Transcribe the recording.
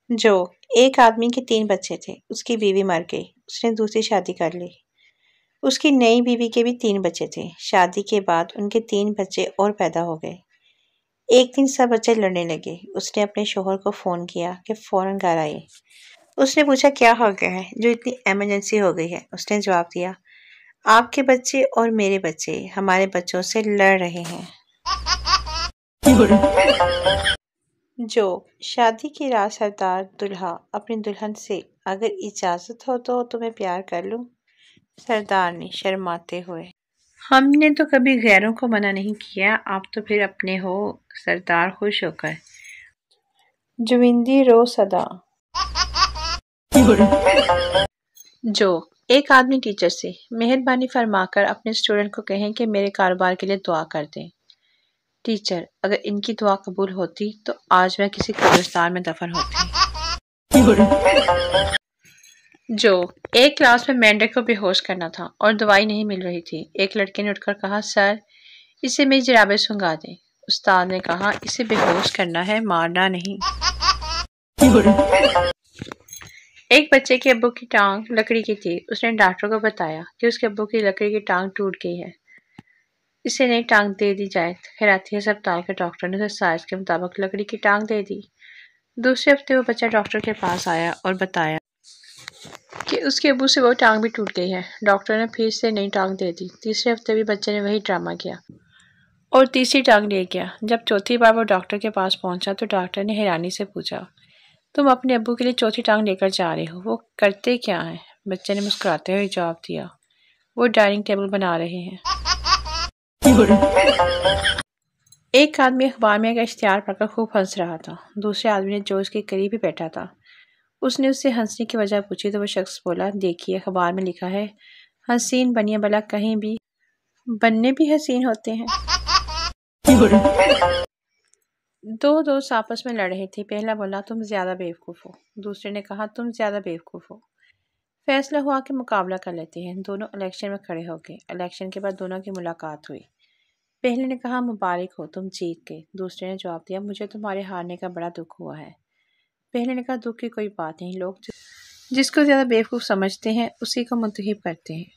جو ایک آدمی کے 3 بچے تھے، اس کی بیوی مر گئی، اس نے دوسری شادی کر لی۔ اس کی نئی بیوی کے بھی 3 بچے تھے، شادی کے بعد ان کے 3 بچے اور پیدا ہو گئے۔ ایک دن سب بچے لڑنے لگے، اس نے اپنے شوہر کو فون کیا کہ فوراً گھر آئے۔ اس نے پوچھا کیا ہو گیا ہے جو اتنی ایمرجنسی ہو گئی ہے؟ اس نے جواب دیا آپ کے بچے اور میرے بچے ہمارے بچوں سے لڑ رہے ہیں۔ جو شادی کی رات سردار دلہا اپنی دلہن سے اگر اجازت ہو تو تمہیں پیار کر لوں؟ سردار نے شرماتے ہوئے ہم نے تو کبھی غیروں کو منع نہیں کیا، آپ تو پھر اپنے ہو۔ سردار خوش ہو کر جوندی رو صدا جو ایک آدمی ٹیچر سے مہربانی فرما کر اپنے اسٹوڈنٹ کو کہیں کہ میرے کاروبار کے لیے دعا کر دیں۔ ٹیچر اگر ان کی دعا قبول ہوتی تو آج میں کسی قبرستان میں دفن ہوتی۔ جو ایک کلاس میں مینڈک کو بے ہوش کرنا تھا اور دوائی نہیں مل رہی تھی۔ ایک لڑکے نے اٹھ کر کہا سر اسے میری جرابیں سنگھا دیں۔ استاد نے کہا اسے بے ہوش کرنا ہے، مارنا نہیں۔ ایک بچے کے ابو کی ٹانگ لکڑی کی تھی، اس نے ڈاکٹر کو بتایا کہ اس کے ابو کی لکڑی کی ٹانگ ٹوٹ گئی ہے، اسے نئی ٹانگ دے دی جائے۔ خیراتی ہسپتال کے ڈاکٹر نے اسے سائز کے مطابق لکڑی کی ٹانگ دے دی۔ دوسرے ہفتے وہ بچہ ڈاکٹر کے پاس آیا اور بتایا کہ اس کے ابو سے وہ ٹانگ بھی ٹوٹ گئی ہے۔ ڈاکٹر نے پھر سے نئی ٹانگ دے دی۔ تیسرے ہفتے بھی بچے نے وہی ڈرامہ کیا اور تیسری ٹانگ لے گیا۔ جب چوتھی بار وہ ڈاکٹر کے پاس پہنچا تو ڈاکٹر نے حیرانی سے پوچھا تم اپنے ابو کے لیے چوتھی ٹانگ لے کر جا رہے ہو، وہ کرتے کیا ہیں؟ بچے نے مسکراتے ہوئے جواب دیا وہ ڈائننگ ٹیبل بنا رہے ہیں۔ ایک آدمی اخبار میں ایک اشتہار پڑھ کر خوب ہنس رہا تھا۔ دوسرے آدمی نے جو اس کے قریب ہی بیٹھا تھا اس نے اس سے ہنسنے کی وجہ پوچھی تو وہ شخص بولا دیکھیے اخبار میں لکھا ہے حسین بنیے بھلا کہیں بھی بننے بھی حسین ہوتے ہیں۔ دو دوست آپس میں لڑ رہے تھے، پہلا بولا تم زیادہ بیوقوف ہو، دوسرے نے کہا تم زیادہ بیوقوف ہو۔ فیصلہ ہوا کہ مقابلہ کر لیتے ہیں۔ دونوں الیکشن میں کھڑے ہو گئے۔ الیکشن کے بعد دونوں کی ملاقات ہوئی۔ پہلے نے کہا مبارک ہو تم جیت گئے، دوسرے نے جواب دیا مجھے تمہارے ہارنے کا بڑا دکھ ہوا ہے۔ پہلے نے کہا دکھ کی کوئی بات نہیں، لوگ جس کو زیادہ بیوقوف سمجھتے ہیں اسی کو منتخب کرتے ہیں۔